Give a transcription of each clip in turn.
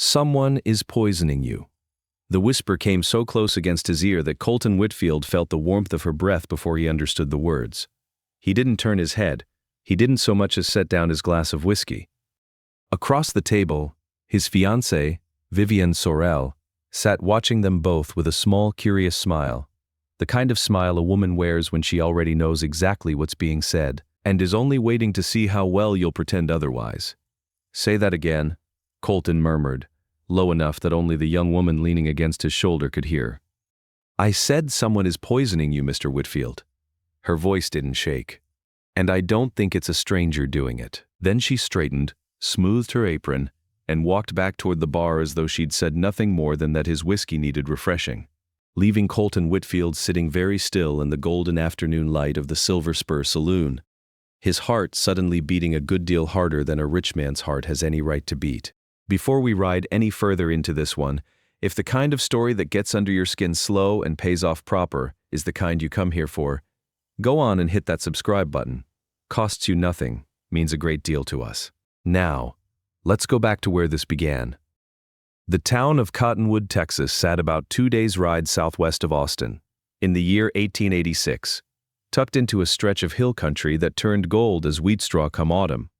Someone is poisoning you. The whisper came so close against his ear that Colton Whitfield felt the warmth of her breath before he understood the words. He didn't turn his head. He didn't so much as set down his glass of whiskey. Across the table, his fiancée, Vivienne Sorel, sat watching them both with a small, curious smile, the kind of smile a woman wears when she already knows exactly what's being said and is only waiting to see how well you'll pretend otherwise. "Say that again," Colton murmured, low enough that only the young woman leaning against his shoulder could hear. "I said someone is poisoning you, Mr. Whitfield." Her voice didn't shake. "And I don't think it's a stranger doing it." Then she straightened, smoothed her apron, and walked back toward the bar as though she'd said nothing more than that his whiskey needed refreshing, leaving Colton Whitfield sitting very still in the golden afternoon light of the Silver Spur Saloon, his heart suddenly beating a good deal harder than a rich man's heart has any right to beat. Before we ride any further into this one, if the kind of story that gets under your skin slow and pays off proper is the kind you come here for, go on and hit that subscribe button. Costs you nothing, means a great deal to us. Now, let's go back to where this began. The town of Cottonwood, Texas sat about 2 days' ride southwest of Austin, in the year 1886, tucked into a stretch of hill country that turned gold as wheat straw come autumn,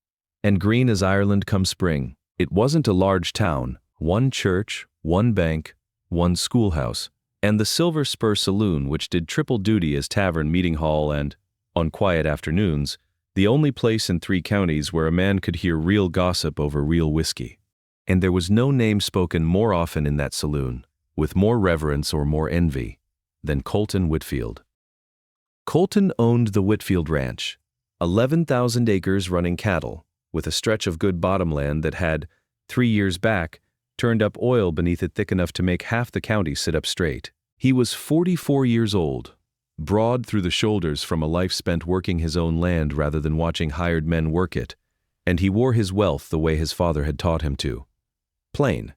and green as Ireland come spring. It wasn't a large town, one church, one bank, one schoolhouse, and the Silver Spur Saloon which did triple duty as tavern meeting hall and, on quiet afternoons, the only place in 3 counties where a man could hear real gossip over real whiskey. And there was no name spoken more often in that saloon, with more reverence or more envy, than Colton Whitfield. Colton owned the Whitfield Ranch, 11,000 acres running cattle, with a stretch of good bottomland that had, 3 years back, turned up oil beneath it thick enough to make half the county sit up straight. He was 44 years old, broad through the shoulders from a life spent working his own land rather than watching hired men work it, and he wore his wealth the way his father had taught him to. Plain.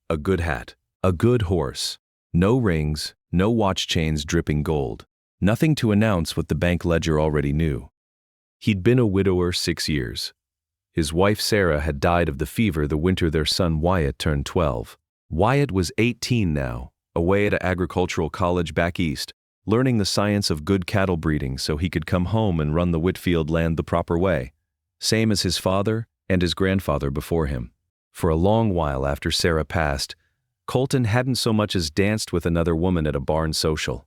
A good hat. A good horse. No rings, no watch chains dripping gold. Nothing to announce what the bank ledger already knew. He'd been a widower 6 years. His wife Sarah had died of the fever the winter their son Wyatt turned 12. Wyatt was 18 now, away at an agricultural college back east, learning the science of good cattle breeding so he could come home and run the Whitfield land the proper way, same as his father and his grandfather before him. For a long while after Sarah passed, Colton hadn't so much as danced with another woman at a barn social.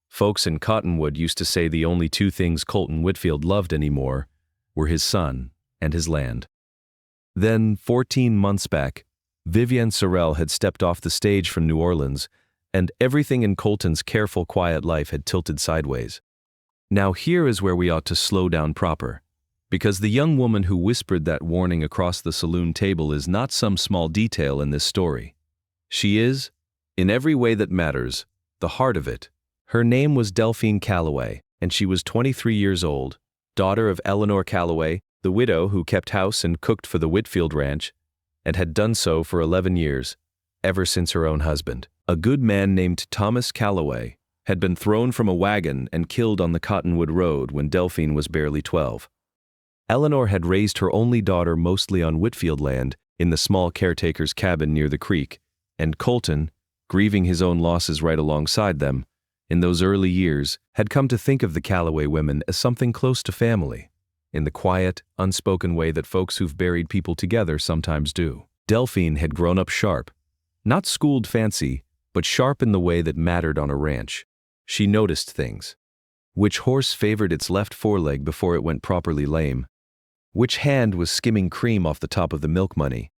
Folks in Cottonwood used to say the only 2 things Colton Whitfield loved anymore were his son and his land. Then, 14 months back, Vivienne Sorel had stepped off the stage from New Orleans, and everything in Colton's careful, quiet life had tilted sideways. Now here is where we ought to slow down proper, because the young woman who whispered that warning across the saloon table is not some small detail in this story. She is, in every way that matters, the heart of it. Her name was Delphine Calloway, and she was 23 years old, daughter of Eleanor Calloway, the widow who kept house and cooked for the Whitfield Ranch, and had done so for 11 years, ever since her own husband, a good man named Thomas Calloway, had been thrown from a wagon and killed on the Cottonwood Road when Delphine was barely 12. Eleanor had raised her only daughter mostly on Whitfield land in the small caretaker's cabin near the creek, and Colton, grieving his own losses right alongside them, in those early years, had come to think of the Calloway women as something close to family, in the quiet, unspoken way that folks who've buried people together sometimes do. Delphine had grown up sharp, not schooled fancy, but sharp in the way that mattered on a ranch. She noticed things. Which horse favored its left foreleg before it went properly lame? Which hand was skimming cream off the top of the milk money?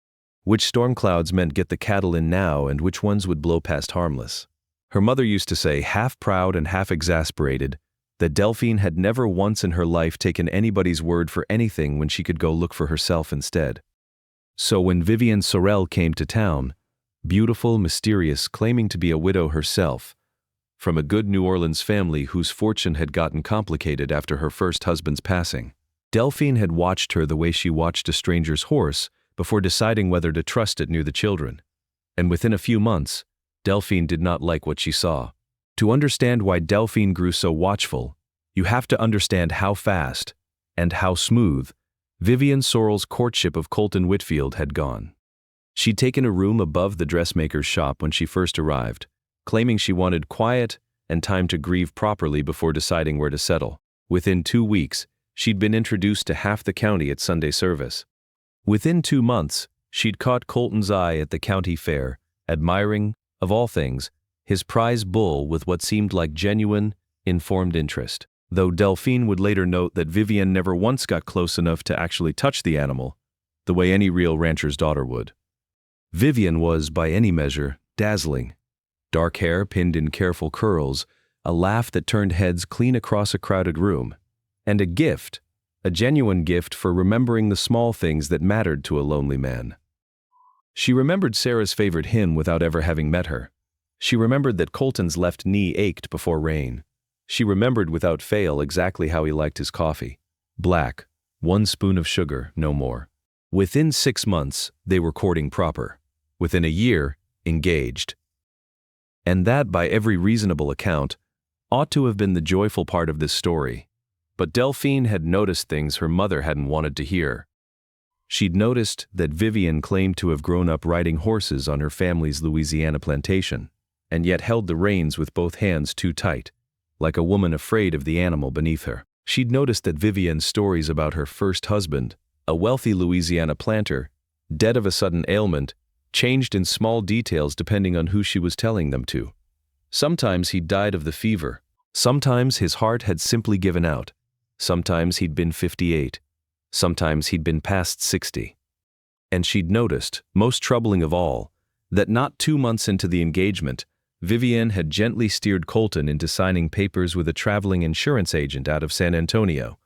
Which storm clouds meant get the cattle in now and which ones would blow past harmless? Her mother used to say, half proud and half exasperated, that Delphine had never once in her life taken anybody's word for anything when she could go look for herself instead. So when Vivienne Sorel came to town, beautiful, mysterious, claiming to be a widow herself, from a good New Orleans family whose fortune had gotten complicated after her first husband's passing, Delphine had watched her the way she watched a stranger's horse before deciding whether to trust it near the children. And within a few months, Delphine did not like what she saw. To understand why Delphine grew so watchful, you have to understand how fast, and how smooth, Vivienne Sorel's courtship of Colton Whitfield had gone. She'd taken a room above the dressmaker's shop when she first arrived, claiming she wanted quiet and time to grieve properly before deciding where to settle. Within 2 weeks, she'd been introduced to half the county at Sunday service. Within 2 months, she'd caught Colton's eye at the county fair, admiring, of all things, his prize bull with what seemed like genuine, informed interest. Though Delphine would later note that Vivienne never once got close enough to actually touch the animal, the way any real rancher's daughter would. Vivienne was, by any measure, dazzling. Dark hair pinned in careful curls, a laugh that turned heads clean across a crowded room, and a genuine gift for remembering the small things that mattered to a lonely man. She remembered Sarah's favorite hymn without ever having met her. She remembered that Colton's left knee ached before rain. She remembered without fail exactly how he liked his coffee. Black, 1 spoon of sugar, no more. Within 6 months, they were courting proper. Within a year, engaged. And that, by every reasonable account, ought to have been the joyful part of this story. But Delphine had noticed things her mother hadn't wanted to hear. She'd noticed that Vivienne claimed to have grown up riding horses on her family's Louisiana plantation, and yet held the reins with both hands too tight, like a woman afraid of the animal beneath her. She'd noticed that Vivienne's stories about her first husband, a wealthy Louisiana planter, dead of a sudden ailment, changed in small details depending on who she was telling them to. Sometimes he'd died of the fever. Sometimes his heart had simply given out. Sometimes he'd been 58. Sometimes he'd been past 60. And she'd noticed, most troubling of all, that not 2 months into the engagement, Vivienne had gently steered Colton into signing papers with a traveling insurance agent out of San Antonio,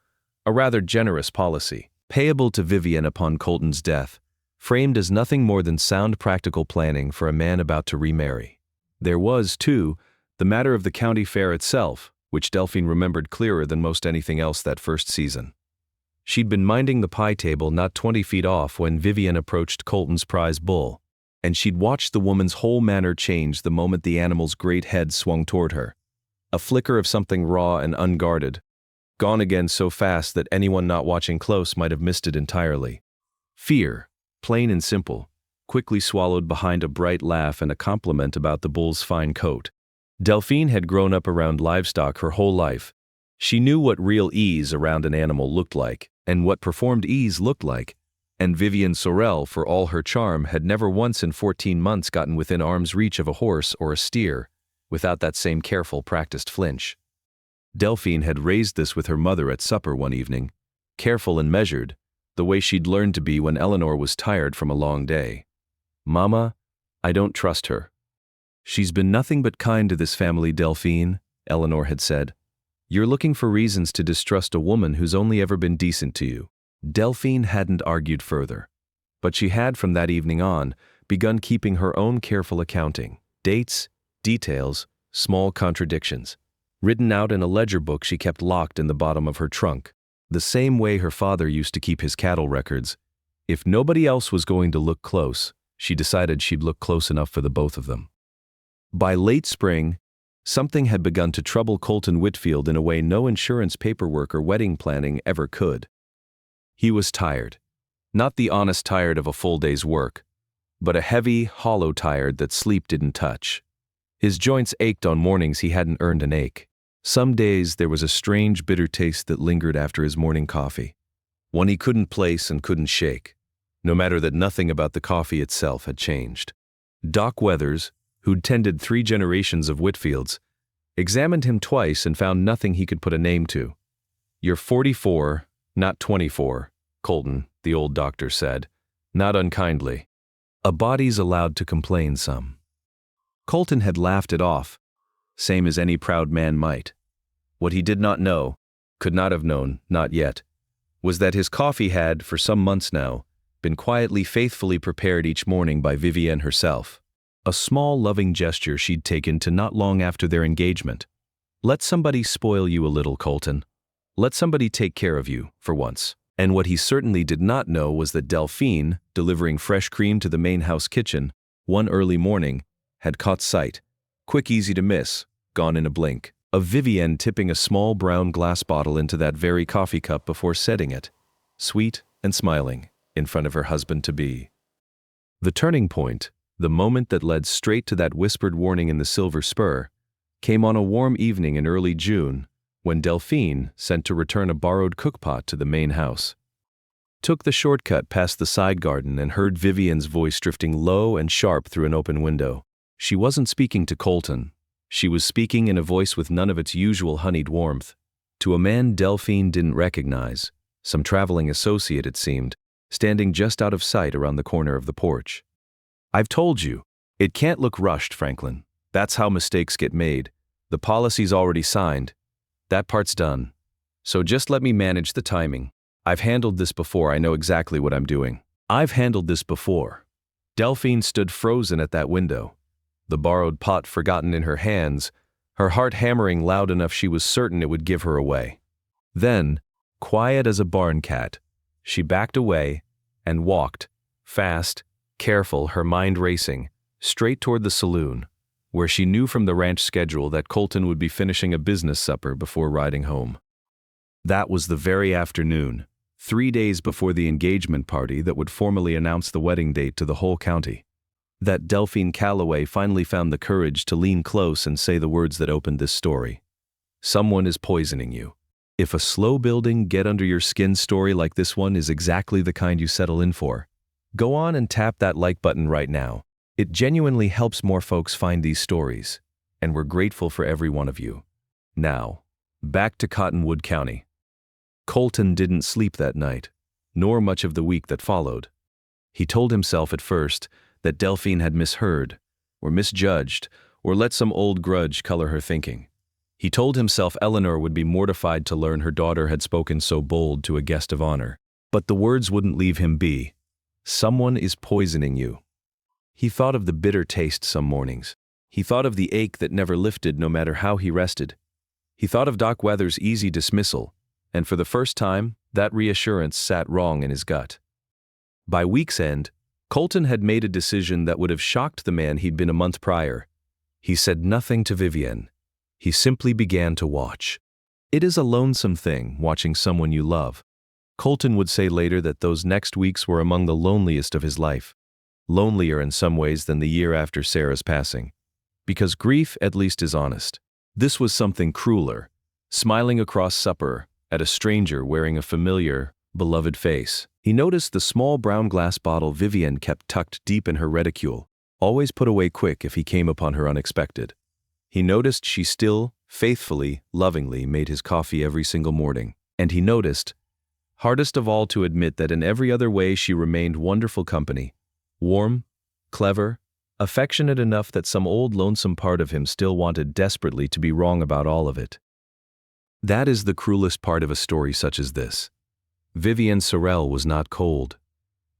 a rather generous policy, payable to Vivienne upon Colton's death, framed as nothing more than sound practical planning for a man about to remarry. There was, too, the matter of the county fair itself, which Delphine remembered clearer than most anything else that first season. She'd been minding the pie table not 20 feet off when Vivienne approached Colton's prize bull, and she'd watched the woman's whole manner change the moment the animal's great head swung toward her. A flicker of something raw and unguarded, gone again so fast that anyone not watching close might have missed it entirely. Fear, plain and simple, quickly swallowed behind a bright laugh and a compliment about the bull's fine coat. Delphine had grown up around livestock her whole life. She knew what real ease around an animal looked like, and what performed ease looked like, and Vivienne Sorel, for all her charm, had never once in 14 months gotten within arm's reach of a horse or a steer, without that same careful, practiced flinch. Delphine had raised this with her mother at supper one evening, careful and measured, the way she'd learned to be when Eleanor was tired from a long day. "Mama, I don't trust her. She's been nothing but kind to this family, Delphine," Eleanor had said. "You're looking for reasons to distrust a woman who's only ever been decent to you." Delphine hadn't argued further, but she had from that evening on begun keeping her own careful accounting, dates, details, small contradictions, written out in a ledger book she kept locked in the bottom of her trunk, the same way her father used to keep his cattle records. If nobody else was going to look close, she decided she'd look close enough for the both of them. By late spring, something had begun to trouble Colton Whitfield in a way no insurance paperwork or wedding planning ever could. He was tired. Not the honest tired of a full day's work, but a heavy, hollow tired that sleep didn't touch. His joints ached on mornings he hadn't earned an ache. Some days there was a strange bitter taste that lingered after his morning coffee, one he couldn't place and couldn't shake, no matter that nothing about the coffee itself had changed. Doc Weathers, who'd tended 3 generations of Whitfields, examined him twice and found nothing he could put a name to. "You're 44, not 24, Colton," the old doctor said, not unkindly. "A body's allowed to complain some." Colton had laughed it off, same as any proud man might. What he did not know, could not have known, not yet, was that his coffee had, for some months now, been quietly faithfully prepared each morning by Vivienne herself. A small loving gesture she'd taken to not long after their engagement. Let somebody spoil you a little, Colton. Let somebody take care of you, for once. And what he certainly did not know was that Delphine, delivering fresh cream to the main house kitchen, one early morning, had caught sight, quick easy to miss, gone in a blink, of Vivienne tipping a small brown glass bottle into that very coffee cup before setting it, sweet and smiling, in front of her husband-to-be. The turning point, the moment that led straight to that whispered warning in the silver spur, came on a warm evening in early June, when Delphine, sent to return a borrowed cookpot to the main house, took the shortcut past the side garden and heard Vivian's voice drifting low and sharp through an open window. She wasn't speaking to Colton. She was speaking in a voice with none of its usual honeyed warmth, to a man Delphine didn't recognize, some traveling associate it seemed, standing just out of sight around the corner of the porch. "I've told you, it can't look rushed, Franklin. That's how mistakes get made. The policy's already signed. That part's done. So just let me manage the timing. I've handled this before, I know exactly what I'm doing." I've handled this before. Delphine stood frozen at that window, the borrowed pot forgotten in her hands, her heart hammering loud enough she was certain it would give her away. Then, quiet as a barn cat, she backed away and walked, fast, careful, her mind racing, straight toward the saloon, where she knew from the ranch schedule that Colton would be finishing a business supper before riding home. That was the very afternoon, 3 days before the engagement party that would formally announce the wedding date to the whole county, that Delphine Calloway finally found the courage to lean close and say the words that opened this story. Someone is poisoning you. If a slow-building, get-under-your-skin story like this one is exactly the kind you settle in for, go on and tap that like button right now. It genuinely helps more folks find these stories, and we're grateful for every one of you. Now, back to Cottonwood County. Colton didn't sleep that night, nor much of the week that followed. He told himself at first that Delphine had misheard, or misjudged, or let some old grudge color her thinking. He told himself Eleanor would be mortified to learn her daughter had spoken so bold to a guest of honor. But the words wouldn't leave him be. Someone is poisoning you. He thought of the bitter taste some mornings. He thought of the ache that never lifted no matter how he rested. He thought of Doc Weather's easy dismissal, and for the first time, that reassurance sat wrong in his gut. By week's end, Colton had made a decision that would have shocked the man he'd been a month prior. He said nothing to Vivian. He simply began to watch. It is a lonesome thing, watching someone you love. Colton would say later that those next weeks were among the loneliest of his life. Lonelier in some ways than the year after Sarah's passing. Because grief at least is honest. This was something crueler. Smiling across supper at a stranger wearing a familiar, beloved face. He noticed the small brown glass bottle Vivian kept tucked deep in her reticule, always put away quick if he came upon her unexpected. He noticed she still, faithfully, lovingly made his coffee every single morning. And he noticed, hardest of all to admit, that in every other way she remained wonderful company. Warm, clever, affectionate enough that some old lonesome part of him still wanted desperately to be wrong about all of it. That is the cruelest part of a story such as this. Vivian Sorrell was not cold.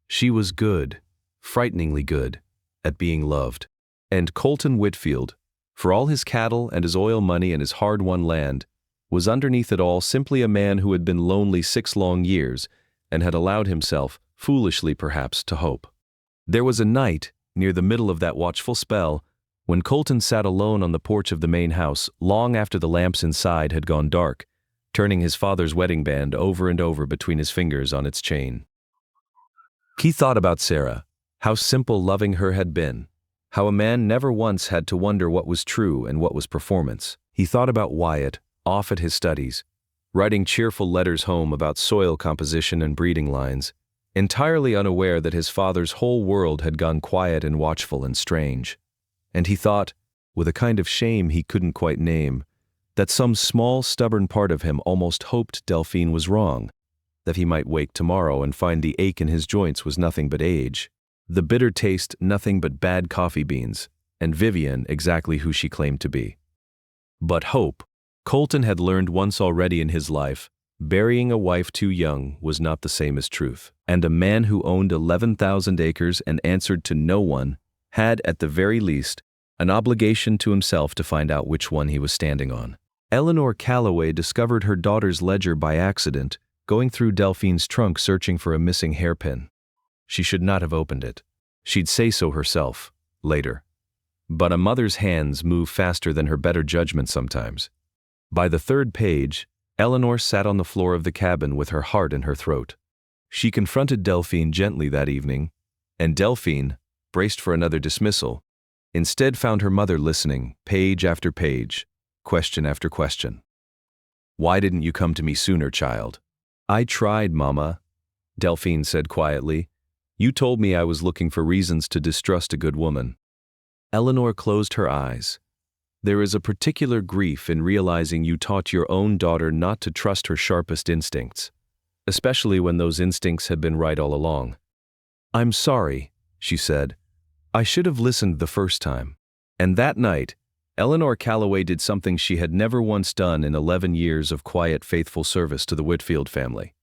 She was good, frighteningly good, at being loved. And Colton Whitfield, for all his cattle and his oil money and his hard-won land, was underneath it all simply a man who had been lonely 6 long years and had allowed himself, foolishly perhaps, to hope. There was a night, near the middle of that watchful spell, when Colton sat alone on the porch of the main house long after the lamps inside had gone dark, turning his father's wedding band over and over between his fingers on its chain. He thought about Sarah, how simple loving her had been, how a man never once had to wonder what was true and what was performance. He thought about Wyatt, off at his studies, writing cheerful letters home about soil composition and breeding lines, entirely unaware that his father's whole world had gone quiet and watchful and strange. And he thought, with a kind of shame he couldn't quite name, that some small, stubborn part of him almost hoped Delphine was wrong, that he might wake tomorrow and find the ache in his joints was nothing but age, the bitter taste nothing but bad coffee beans, and Vivian exactly who she claimed to be. But hope. Colton had learned once already in his life, burying a wife too young was not the same as truth, and a man who owned 11,000 acres and answered to no one had, at the very least, an obligation to himself to find out which one he was standing on. Eleanor Calloway discovered her daughter's ledger by accident, going through Delphine's trunk searching for a missing hairpin. She should not have opened it. She'd say so herself, later. But a mother's hands move faster than her better judgment sometimes. By the 3rd page, Eleanor sat on the floor of the cabin with her heart in her throat. She confronted Delphine gently that evening, and Delphine, braced for another dismissal, instead found her mother listening, page after page, question after question. "Why didn't you come to me sooner, child?" "I tried, Mama," Delphine said quietly. "You told me I was looking for reasons to distrust a good woman." Eleanor closed her eyes. There is a particular grief in realizing you taught your own daughter not to trust her sharpest instincts, especially when those instincts had been right all along. "I'm sorry," she said. "I should have listened the first time." And that night, Eleanor Calloway did something she had never once done in 11 years of quiet, faithful service to the Whitfield family.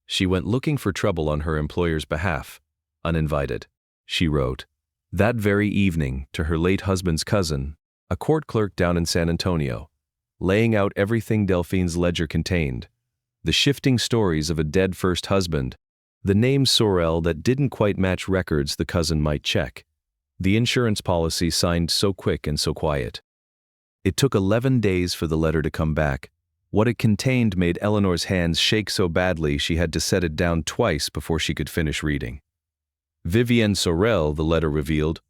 She went looking for trouble on her employer's behalf, uninvited. She wrote, that very evening, to her late husband's cousin, a court clerk down in San Antonio, laying out everything Delphine's ledger contained, the shifting stories of a dead first husband, the name Sorel that didn't quite match records the cousin might check, the insurance policy signed so quick and so quiet. It took 11 days for the letter to come back. What it contained made Eleanor's hands shake so badly she had to set it down twice before she could finish reading. Vivienne Sorel, the letter revealed,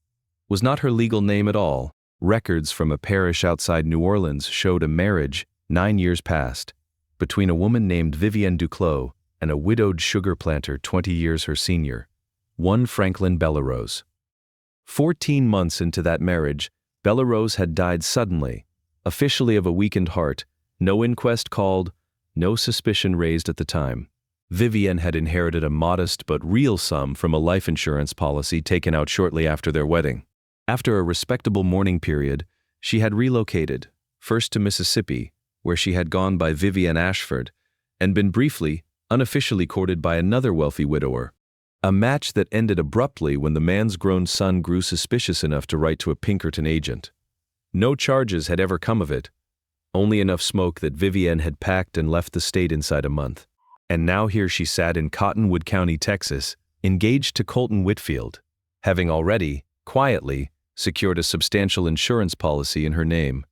was not her legal name at all. Records from a parish outside New Orleans showed a marriage, 9 years past, between a woman named Vivienne Duclos and a widowed sugar planter 20 years her senior, one Franklin Bellerose. 14 months into that marriage, Bellerose had died suddenly, officially of a weakened heart, no inquest called, no suspicion raised at the time. Vivienne had inherited a modest but real sum from a life insurance policy taken out shortly after their wedding. After a respectable mourning period, she had relocated, first to Mississippi, where she had gone by Vivienne Ashford, and been briefly, unofficially courted by another wealthy widower. A match that ended abruptly when the man's grown son grew suspicious enough to write to a Pinkerton agent. No charges had ever come of it, only enough smoke that Vivienne had packed and left the state inside a month. And now here she sat in Cottonwood County, Texas, engaged to Colton Whitfield, having already, quietly, secured a substantial insurance policy in her name,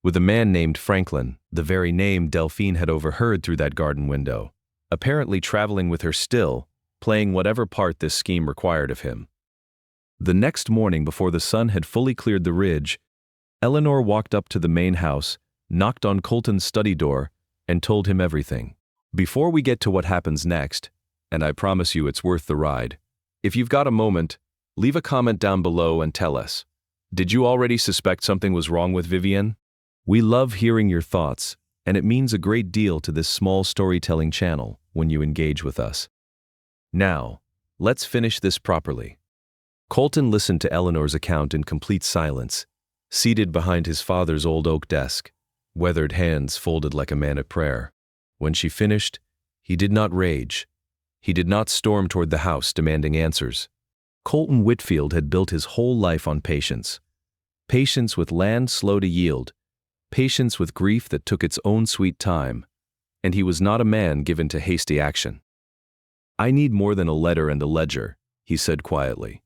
with a man named Franklin, the very name Delphine had overheard through that garden window, apparently traveling with her still, playing whatever part this scheme required of him. The next morning, before the sun had fully cleared the ridge, Eleanor walked up to the main house, knocked on Colton's study door, and told him everything. Before we get to what happens next, and I promise you it's worth the ride, if you've got a moment, leave a comment down below and tell us. Did you already suspect something was wrong with Vivienne? We love hearing your thoughts, and it means a great deal to this small storytelling channel when you engage with us. Now, let's finish this properly. Colton listened to Eleanor's account in complete silence, seated behind his father's old oak desk, weathered hands folded like a man at prayer. When she finished, he did not rage. He did not storm toward the house demanding answers. Colton Whitfield had built his whole life on patience. Patience with land slow to yield. Patience with grief that took its own sweet time. And he was not a man given to hasty action. "I need more than a letter and a ledger," he said quietly.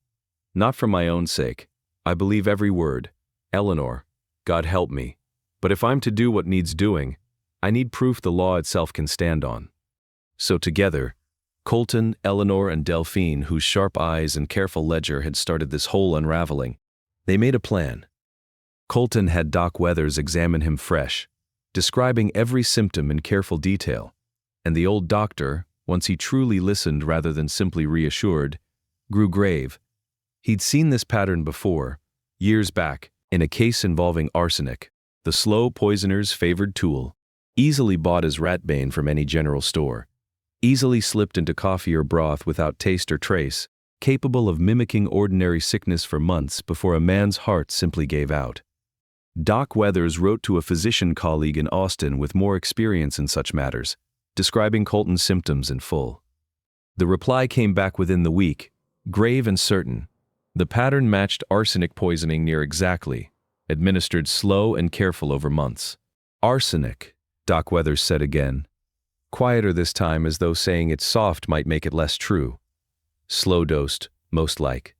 "Not for my own sake. I believe every word. Eleanor, God help me. But if I'm to do what needs doing, I need proof the law itself can stand on." So together, Colton, Eleanor, and Delphine, whose sharp eyes and careful ledger had started this whole unraveling, they made a plan. Colton had Doc Weathers examine him fresh, describing every symptom in careful detail, and the old doctor, once he truly listened rather than simply reassured, grew grave. He'd seen this pattern before, years back, in a case involving arsenic, the slow poisoner's favored tool, easily bought as ratbane from any general store, easily slipped into coffee or broth without taste or trace, capable of mimicking ordinary sickness for months before a man's heart simply gave out. Doc Weathers wrote to a physician colleague in Austin with more experience in such matters, describing Colton's symptoms in full. The reply came back within the week, grave and certain. The pattern matched arsenic poisoning near exactly, administered slow and careful over months. "Arsenic," Doc Weathers said again, quieter this time as though saying it's soft might make it less true. "Slow-dosed, most like.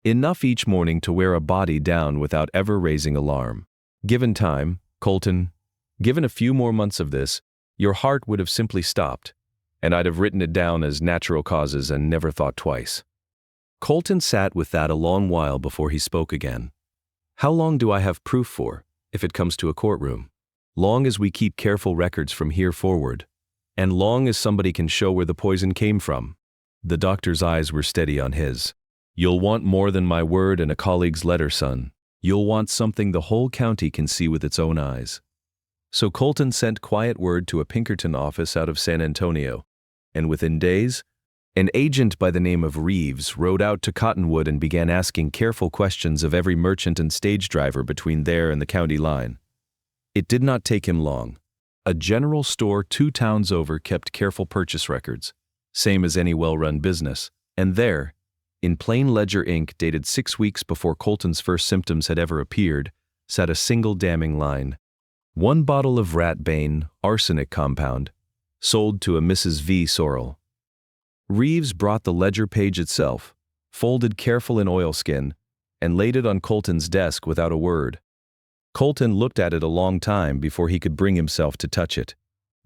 Enough each morning to wear a body down without ever raising alarm. Given time, Colton, given a few more months of this, your heart would have simply stopped, and I'd have written it down as natural causes and never thought twice." Colton sat with that a long while before he spoke again. How long do I have proof for, if it comes to a courtroom? Long as we keep careful records from here forward, and long as somebody can show where the poison came from. The doctor's eyes were steady on his. You'll want more than my word and a colleague's letter, son. You'll want something the whole county can see with its own eyes. So Colton sent quiet word to a Pinkerton office out of San Antonio, and within days, an agent by the name of Reeves rode out to Cottonwood and began asking careful questions of every merchant and stage driver between there and the county line. It did not take him long. A general store 2 towns over kept careful purchase records, same as any well-run business, and there, in plain ledger ink dated 6 weeks before Colton's first symptoms had ever appeared, sat a single damning line. 1 bottle of rat-bane, arsenic compound, sold to a Mrs. V. Sorrell. Reeves brought the ledger page itself, folded careful in oilskin, and laid it on Colton's desk without a word. Colton looked at it a long time before he could bring himself to touch it.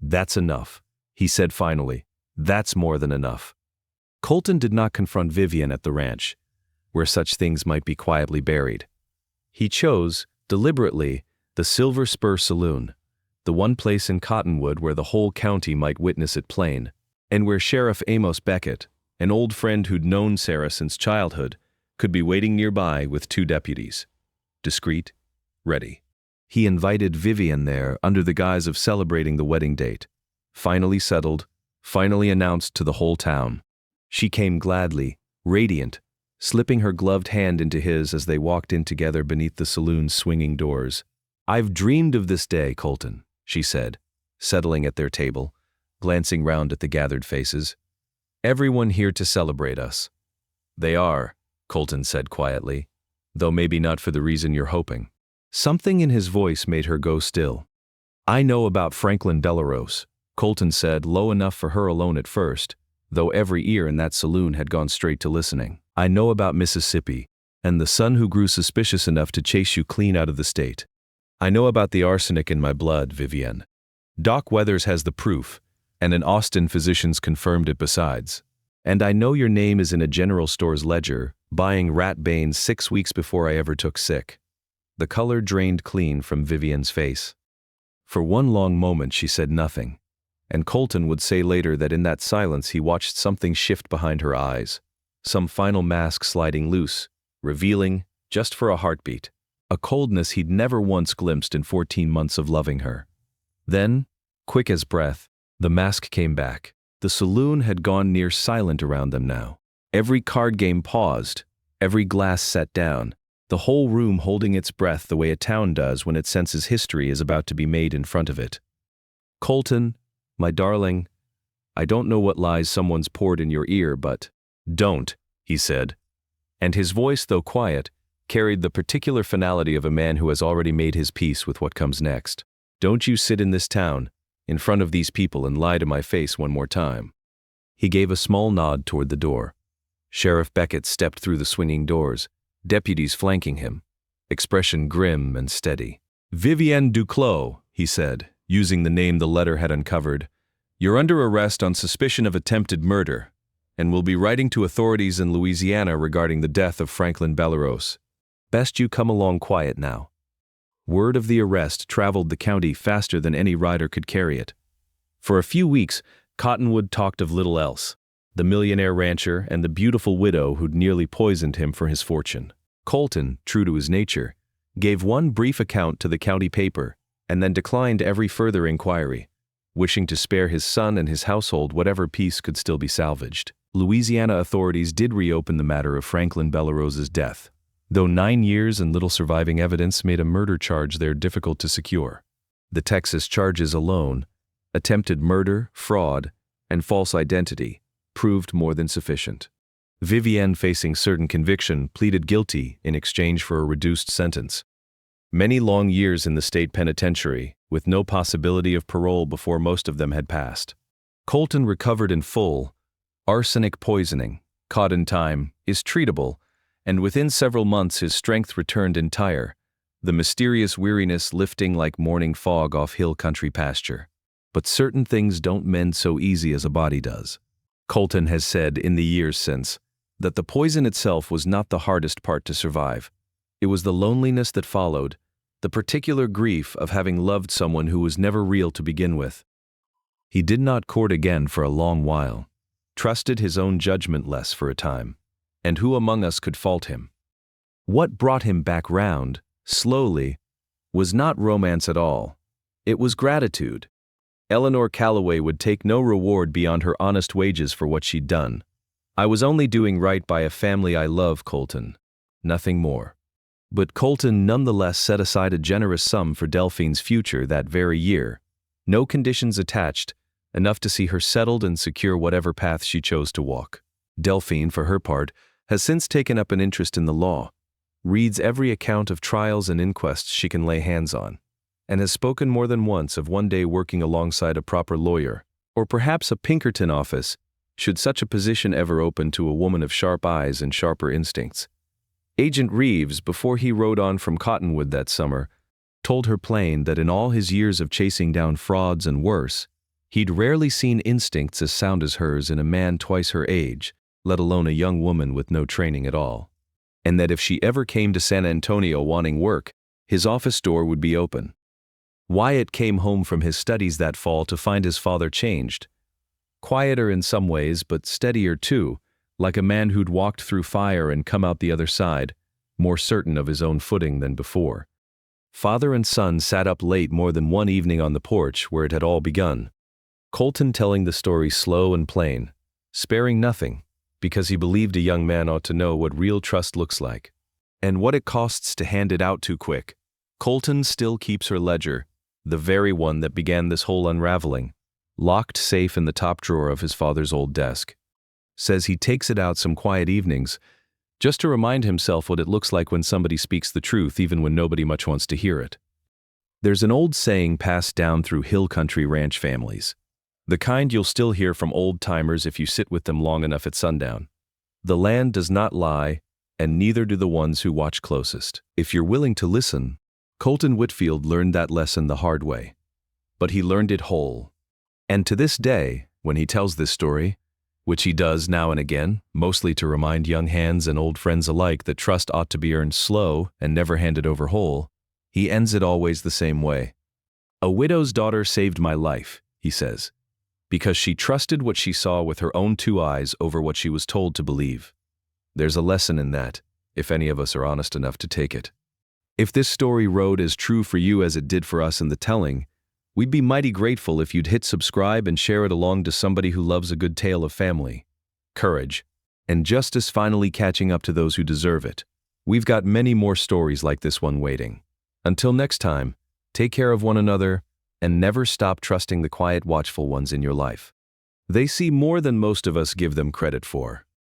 That's enough, he said finally. That's more than enough. Colton did not confront Vivian at the ranch, where such things might be quietly buried. He chose, deliberately, the Silver Spur Saloon, the one place in Cottonwood where the whole county might witness it plain, and where Sheriff Amos Beckett, an old friend who'd known Sarah since childhood, could be waiting nearby with 2 deputies. Discreet, ready. He invited Vivian there under the guise of celebrating the wedding date. Finally settled, finally announced to the whole town. She came gladly, radiant, slipping her gloved hand into his as they walked in together beneath the saloon's swinging doors. I've dreamed of this day, Colton, she said, settling at their table, glancing round at the gathered faces. Everyone here to celebrate us. They are, Colton said quietly, though maybe not for the reason you're hoping. Something in his voice made her go still. I know about Franklin Bellerose, Colton said, low enough for her alone at first, though every ear in that saloon had gone straight to listening. I know about Mississippi, and the son who grew suspicious enough to chase you clean out of the state. I know about the arsenic in my blood, Vivienne. Doc Weathers has the proof, and an Austin physician's confirmed it besides. And I know your name is in a general store's ledger, buying rat-bane 6 weeks before I ever took sick. The color drained clean from Vivian's face. For one long moment she said nothing, and Colton would say later that in that silence he watched something shift behind her eyes, some final mask sliding loose, revealing, just for a heartbeat, a coldness he'd never once glimpsed in 14 months of loving her. Then, quick as breath, the mask came back. The saloon had gone near silent around them now. Every card game paused, every glass set down, the whole room holding its breath the way a town does when it senses history is about to be made in front of it. Colton, my darling, I don't know what lies someone's poured in your ear, but don't, he said. And his voice, though quiet, carried the particular finality of a man who has already made his peace with what comes next. Don't you sit in this town, in front of these people, and lie to my face one more time. He gave a small nod toward the door. Sheriff Beckett stepped through the swinging doors, deputies flanking him, expression grim and steady. Vivienne Duclos, he said, using the name the letter had uncovered. You're under arrest on suspicion of attempted murder, and will be writing to authorities in Louisiana regarding the death of Franklin Bellerose. Best you come along quiet now. Word of the arrest traveled the county faster than any rider could carry it. For a few weeks, Cottonwood talked of little else, the millionaire rancher and the beautiful widow who'd nearly poisoned him for his fortune. Colton, true to his nature, gave one brief account to the county paper and then declined every further inquiry, wishing to spare his son and his household whatever peace could still be salvaged. Louisiana authorities did reopen the matter of Franklin Bellerose's death, though 9 years and little surviving evidence made a murder charge there difficult to secure. The Texas charges alone, attempted murder, fraud, and false identity, proved more than sufficient. Vivienne, facing certain conviction, pleaded guilty in exchange for a reduced sentence. Many long years in the state penitentiary, with no possibility of parole before most of them had passed. Colton recovered in full. Arsenic poisoning, caught in time, is treatable, and within several months his strength returned entire, the mysterious weariness lifting like morning fog off hill country pasture. But certain things don't mend so easy as a body does. Colton has said in the years since, that the poison itself was not the hardest part to survive. It was the loneliness that followed, the particular grief of having loved someone who was never real to begin with. He did not court again for a long while, trusted his own judgment less for a time, and who among us could fault him? What brought him back round, slowly, was not romance at all. It was gratitude. Eleanor Calloway would take no reward beyond her honest wages for what she'd done. I was only doing right by a family I love, Colton. Nothing more. But Colton nonetheless set aside a generous sum for Delphine's future that very year. No conditions attached, enough to see her settled and secure whatever path she chose to walk. Delphine, for her part, has since taken up an interest in the law, reads every account of trials and inquests she can lay hands on, and has spoken more than once of one day working alongside a proper lawyer, or perhaps a Pinkerton office, should such a position ever open to a woman of sharp eyes and sharper instincts. Agent Reeves, before he rode on from Cottonwood that summer, told her plain that in all his years of chasing down frauds and worse, he'd rarely seen instincts as sound as hers in a man twice her age, let alone a young woman with no training at all, and that if she ever came to San Antonio wanting work, his office door would be open. Wyatt came home from his studies that fall to find his father changed. Quieter in some ways, but steadier too, like a man who'd walked through fire and come out the other side, more certain of his own footing than before. Father and son sat up late more than one evening on the porch where it had all begun. Colton telling the story slow and plain, sparing nothing, because he believed a young man ought to know what real trust looks like, and what it costs to hand it out too quick. Colton still keeps her ledger, the very one that began this whole unraveling, locked safe in the top drawer of his father's old desk. Says he takes it out some quiet evenings, just to remind himself what it looks like when somebody speaks the truth even when nobody much wants to hear it. There's an old saying passed down through hill country ranch families, the kind you'll still hear from old-timers if you sit with them long enough at sundown. The land does not lie, and neither do the ones who watch closest. If you're willing to listen, Colton Whitfield learned that lesson the hard way. But he learned it whole. And to this day, when he tells this story, which he does now and again, mostly to remind young hands and old friends alike that trust ought to be earned slow and never handed over whole, he ends it always the same way. A widow's daughter saved my life, he says, because she trusted what she saw with her own two eyes over what she was told to believe. There's a lesson in that, if any of us are honest enough to take it. If this story rode as true for you as it did for us in the telling, we'd be mighty grateful if you'd hit subscribe and share it along to somebody who loves a good tale of family, courage, and justice finally catching up to those who deserve it. We've got many more stories like this one waiting. Until next time, take care of one another and never stop trusting the quiet, watchful ones in your life. They see more than most of us give them credit for.